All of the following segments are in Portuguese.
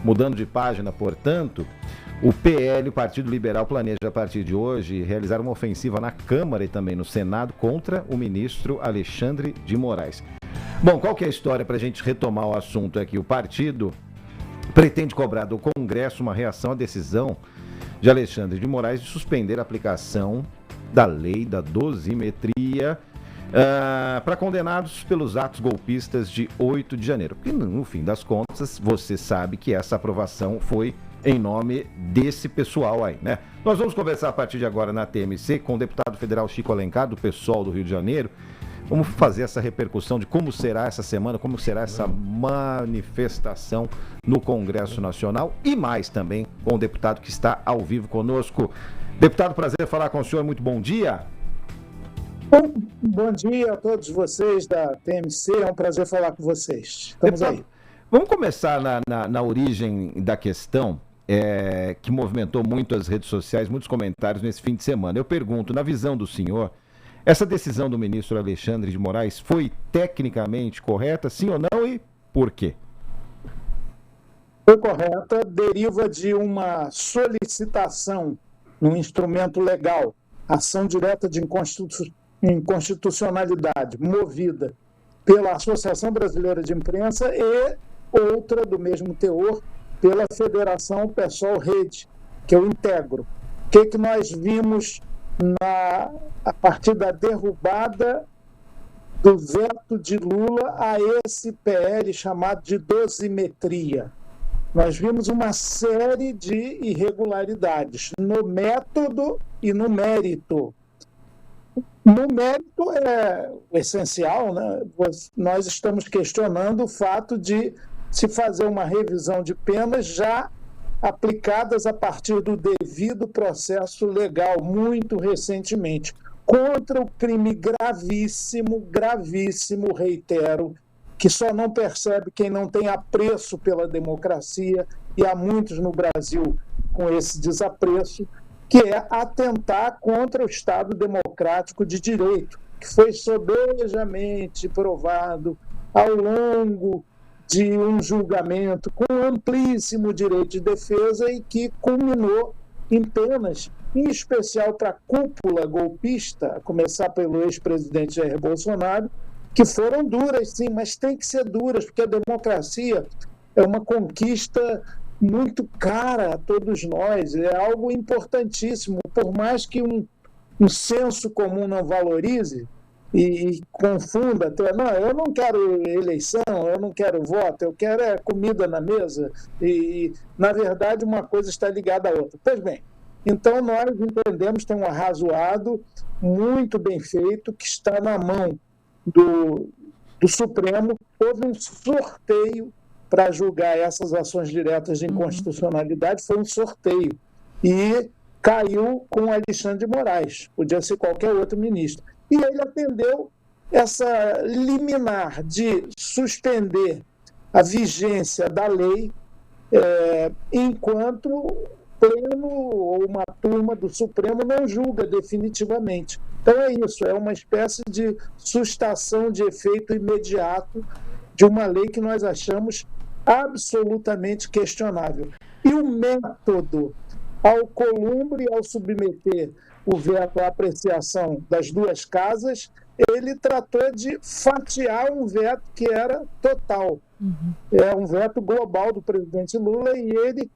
Mudando de página, portanto, o PL, o Partido Liberal, planeja a partir de hoje realizar uma ofensiva na Câmara e também no Senado contra o ministro Alexandre de Moraes. Bom, qual que é a história para a gente retomar o assunto aqui? O partido pretende cobrar do Congresso uma reação à decisão de Alexandre de Moraes de suspender a aplicação da lei da dosimetria para condenados pelos atos golpistas de 8 de janeiro. Porque, no fim das contas, você sabe que essa aprovação foi em nome desse pessoal aí, né? Nós vamos conversar a partir de agora na TMC com o deputado federal Chico Alencar, do PSOL do Rio de Janeiro. Vamos fazer essa repercussão de como será essa semana, como será essa manifestação no Congresso Nacional e mais também com o deputado que está ao vivo conosco. Deputado, prazer falar com o senhor, muito bom dia. Bom dia a todos vocês da TMC, é um prazer falar com vocês. Estamos deputado, aí. Vamos começar na origem da questão que movimentou muito as redes sociais, muitos comentários nesse fim de semana. Eu pergunto, na visão do senhor, essa decisão do ministro Alexandre de Moraes foi tecnicamente correta, sim ou não, e por quê? Foi correta, deriva de uma solicitação num instrumento legal, ação direta de inconstitucionalidade, movida pela Associação Brasileira de Imprensa e outra do mesmo teor pela Federação PSOL Rede, que eu integro. O que nós vimos a partir da derrubada do veto de Lula a esse PL chamado de dosimetria? Nós vimos uma série de irregularidades no método e no mérito. No mérito é o essencial, né? Nós estamos questionando o fato de se fazer uma revisão de penas já aplicadas a partir do devido processo legal, muito recentemente, contra o crime gravíssimo, gravíssimo, reitero, que só não percebe quem não tem apreço pela democracia, e há muitos no Brasil com esse desapreço, que é atentar contra o Estado democrático de direito, que foi sobejamente provado ao longo de um julgamento com amplíssimo direito de defesa e que culminou em penas, em especial para a cúpula golpista, a começar pelo ex-presidente Jair Bolsonaro, que foram duras, sim, mas tem que ser duras, porque a democracia é uma conquista muito cara a todos nós, é algo importantíssimo, por mais que um senso comum não valorize e confunda, até, não, eu não quero eleição, eu não quero voto, eu quero comida na mesa, e na verdade uma coisa está ligada à outra. Pois bem, então nós entendemos, tem um arrazoado muito bem feito, que está na mão do Supremo. Houve um sorteio para julgar essas ações diretas de inconstitucionalidade, foi um sorteio, e caiu com Alexandre de Moraes, podia ser qualquer outro ministro. E ele atendeu essa liminar de suspender a vigência da lei enquanto o pleno ou uma turma do Supremo não julga definitivamente. Então é isso, é uma espécie de sustação de efeito imediato de uma lei que nós achamos absolutamente questionável. E o método, ao columbre, ao submeter o veto à apreciação das duas casas, ele tratou de fatiar um veto que era total. É um veto global do presidente Lula, e ele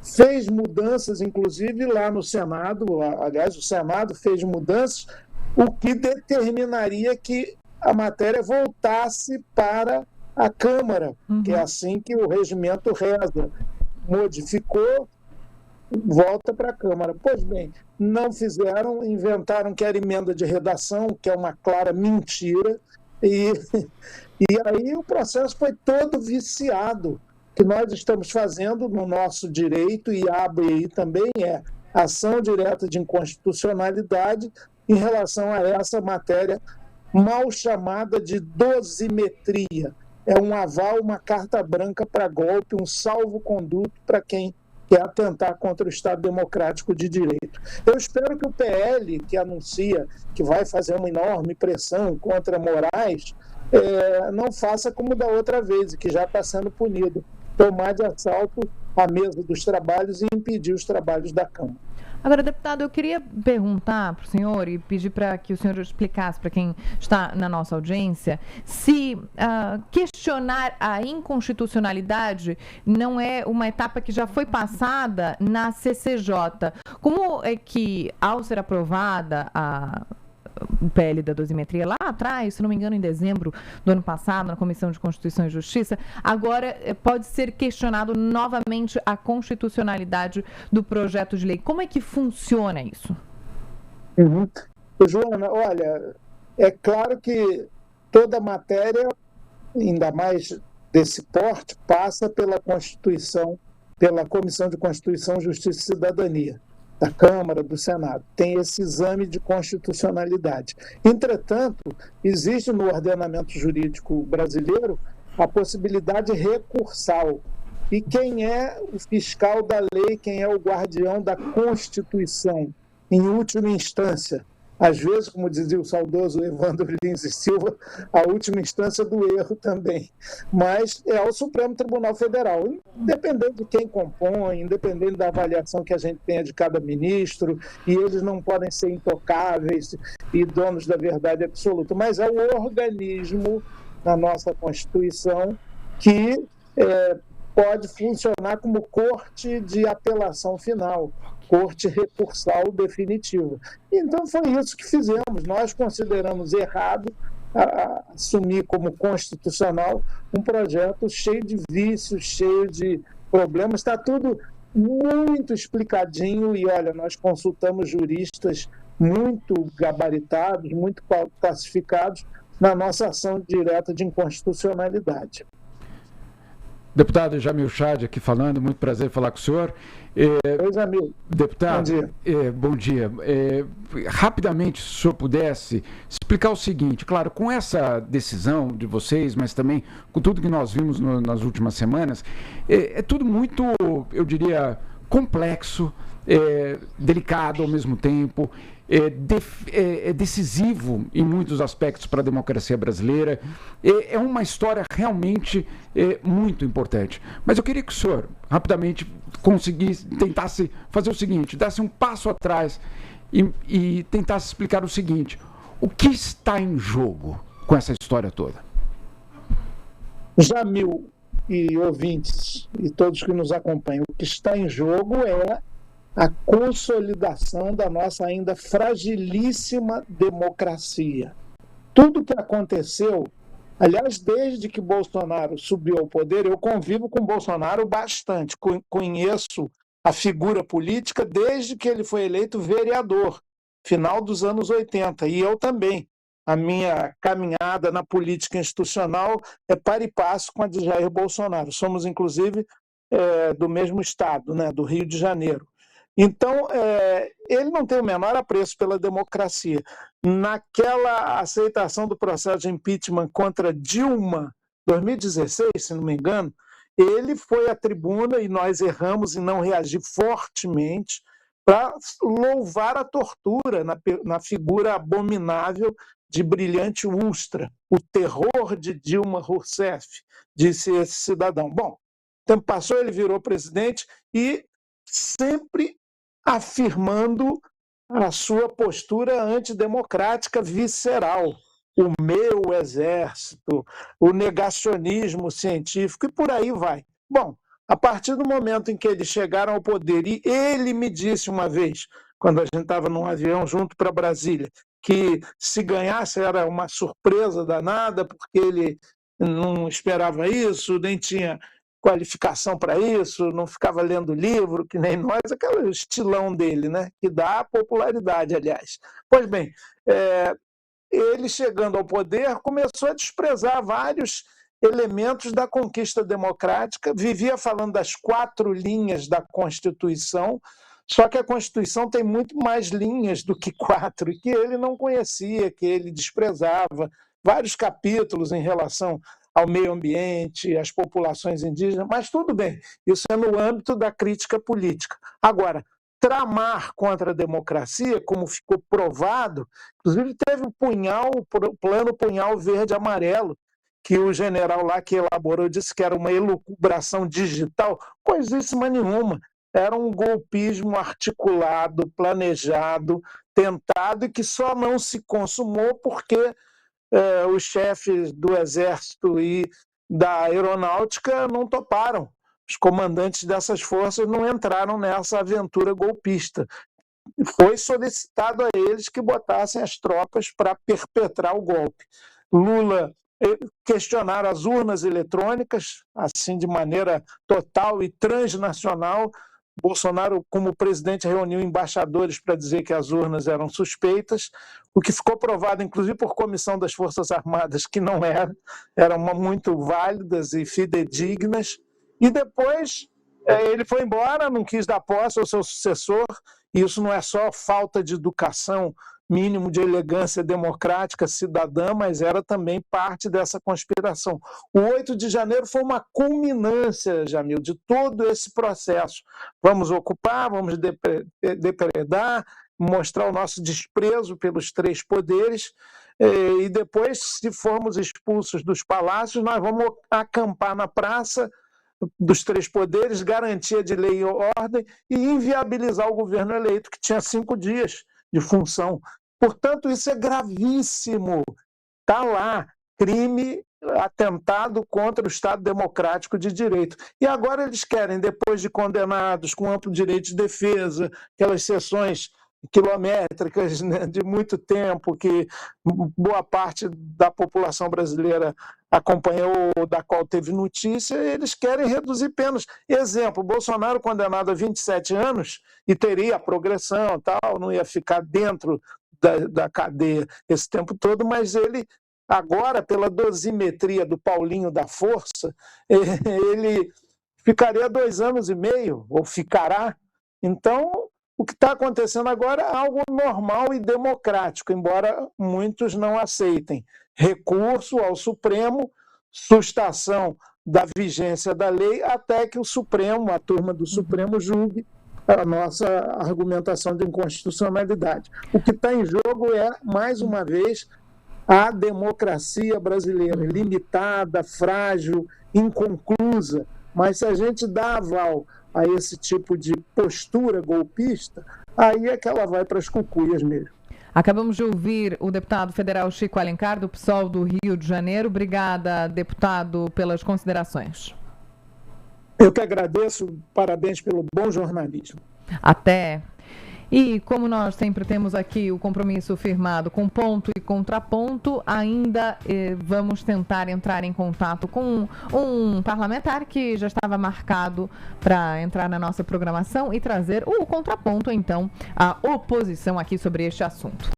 fez mudanças, inclusive lá no Senado, aliás, o Senado fez mudanças, o que determinaria que a matéria voltasse para a Câmara, que é assim que o regimento reza. Modificou, volta para a Câmara. Pois bem, não fizeram, inventaram que era emenda de redação, que é uma clara mentira, e aí o processo foi todo viciado. O que nós estamos fazendo no nosso direito, e a ABI também ação direta de inconstitucionalidade em relação a essa matéria mal chamada de dosimetria. É um aval, uma carta branca para golpe, um salvo-conduto para quem quer atentar contra o Estado democrático de direito. Eu espero que o PL, que anuncia que vai fazer uma enorme pressão contra Moraes, não faça como da outra vez, que já está sendo punido. tomar de assalto a mesa dos trabalhos e impedir os trabalhos da Câmara. Agora, deputado, eu queria perguntar para o senhor e pedir para que o senhor explicasse para quem está na nossa audiência se questionar a inconstitucionalidade não é uma etapa que já foi passada na CCJ. Como é que, ao ser aprovada o PL da dosimetria lá atrás, se não me engano, em dezembro do ano passado, na Comissão de Constituição e Justiça, agora pode ser questionado novamente a constitucionalidade do projeto de lei. Como é que funciona isso? Joana, olha, é claro que toda matéria, ainda mais desse porte, passa pela Constituição, pela Comissão de Constituição, Justiça e Cidadania da Câmara, do Senado. Tem esse exame de constitucionalidade. Entretanto, existe no ordenamento jurídico brasileiro a possibilidade recursal. E quem é o fiscal da lei, quem é o guardião da Constituição, em última instância? Às vezes, como dizia o saudoso Evandro Lins e Silva, a última instância do erro também. Mas é o Supremo Tribunal Federal. Independente de quem compõe, independente da avaliação que a gente tenha de cada ministro, e eles não podem ser intocáveis e donos da verdade absoluta, mas é o organismo na nossa Constituição que pode funcionar como corte de apelação final, corte recursal definitiva. Então foi isso que fizemos. Nós consideramos errado assumir como constitucional um projeto cheio de vícios, cheio de problemas. Está tudo muito explicadinho e, olha, nós consultamos juristas muito gabaritados, muito classificados na nossa ação direta de inconstitucionalidade. Deputado Jamil Chad aqui falando, muito prazer em falar com o senhor. Pois, amigo. Deputado, bom dia. Rapidamente, se o senhor pudesse explicar o seguinte, claro, com essa decisão de vocês, mas também com tudo que nós vimos nas últimas semanas, é tudo muito, eu diria, complexo, delicado ao mesmo tempo, é decisivo em muitos aspectos para a democracia brasileira, é uma história realmente muito importante. Mas eu queria que o senhor, rapidamente, tentasse fazer o seguinte, desse um passo atrás e tentasse explicar o seguinte, o que está em jogo com essa história toda? Jamil e ouvintes e todos que nos acompanham, o que está em jogo é a consolidação da nossa ainda fragilíssima democracia. Tudo que aconteceu, aliás, desde que Bolsonaro subiu ao poder, eu convivo com Bolsonaro bastante, conheço a figura política desde que ele foi eleito vereador, final dos anos 80, e eu também. A minha caminhada na política institucional é par e passo com a de Jair Bolsonaro. Somos, inclusive, do mesmo estado, né, do Rio de Janeiro. Então, ele não tem o menor apreço pela democracia. Naquela aceitação do processo de impeachment contra Dilma, 2016, se não me engano, ele foi à tribuna e nós erramos em não reagir fortemente para louvar a tortura na figura abominável de Brilhante Ustra, o terror de Dilma Rousseff, disse esse cidadão. Bom, o tempo passou, ele virou presidente e sempre afirmando a sua postura antidemocrática visceral, o meu exército, o negacionismo científico e por aí vai. Bom, a partir do momento em que eles chegaram ao poder, e ele me disse uma vez, quando a gente estava num avião junto para Brasília, que se ganhasse era uma surpresa danada, porque ele não esperava isso, nem tinha qualificação para isso, não ficava lendo livro, que nem nós, aquele estilão dele, né? Que dá popularidade, aliás. Pois bem, ele chegando ao poder começou a desprezar vários elementos da conquista democrática, vivia falando das 4 linhas da Constituição, só que a Constituição tem muito mais linhas do que 4, e que ele não conhecia, que ele desprezava, vários capítulos em relação ao meio ambiente, às populações indígenas, mas tudo bem, isso é no âmbito da crítica política. Agora, tramar contra a democracia, como ficou provado, inclusive teve o plano punhal verde-amarelo, que o general lá que elaborou disse que era uma elucubração digital, coisíssima nenhuma. Era um golpismo articulado, planejado, tentado, e que só não se consumou porque os chefes do Exército e da Aeronáutica não toparam. Os comandantes dessas forças não entraram nessa aventura golpista. Foi solicitado a eles que botassem as tropas para perpetrar o golpe. Lula questionaram as urnas eletrônicas, assim de maneira total e transnacional. Bolsonaro, como presidente, reuniu embaixadores para dizer que as urnas eram suspeitas, o que ficou provado, inclusive, por comissão das Forças Armadas, que não eram muito válidas e fidedignas. E depois ele foi embora, não quis dar posse ao seu sucessor, e isso não é só falta de educação, mínimo de elegância democrática cidadã, mas era também parte dessa conspiração. O 8 de janeiro foi uma culminância, Jamil, de todo esse processo. Vamos ocupar, vamos depredar, mostrar o nosso desprezo pelos três poderes, e depois, se formos expulsos dos palácios, nós vamos acampar na praça dos três poderes, garantia de lei e ordem, e inviabilizar o governo eleito, que tinha 5 dias de função. Portanto, isso é gravíssimo. Está lá, crime, atentado contra o Estado Democrático de Direito. E agora eles querem, depois de condenados, com amplo direito de defesa, aquelas sessões quilométricas, né, de muito tempo, que boa parte da população brasileira acompanhou, da qual teve notícia, eles querem reduzir penas. Exemplo, Bolsonaro condenado a 27 anos e teria a progressão, tal, não ia ficar dentro da cadeia esse tempo todo, mas ele, agora, pela dosimetria do Paulinho da Força, ele ficaria 2 anos e meio, ou ficará. Então, o que está acontecendo agora é algo normal e democrático, embora muitos não aceitem. Recurso ao Supremo, sustação da vigência da lei, até que o Supremo, a turma do Supremo, julgue a nossa argumentação de inconstitucionalidade. O que está em jogo é, mais uma vez, a democracia brasileira, limitada, frágil, inconclusa. Mas se a gente dá aval a esse tipo de postura golpista, aí é que ela vai para as cucuias mesmo. Acabamos de ouvir o deputado federal Chico Alencar, do PSOL do Rio de Janeiro. Obrigada, deputado, pelas considerações. Eu que agradeço, parabéns pelo bom jornalismo. Até. E como nós sempre temos aqui o compromisso firmado com ponto e contraponto, ainda vamos tentar entrar em contato com um parlamentar que já estava marcado para entrar na nossa programação e trazer o contraponto, então, a oposição aqui sobre este assunto.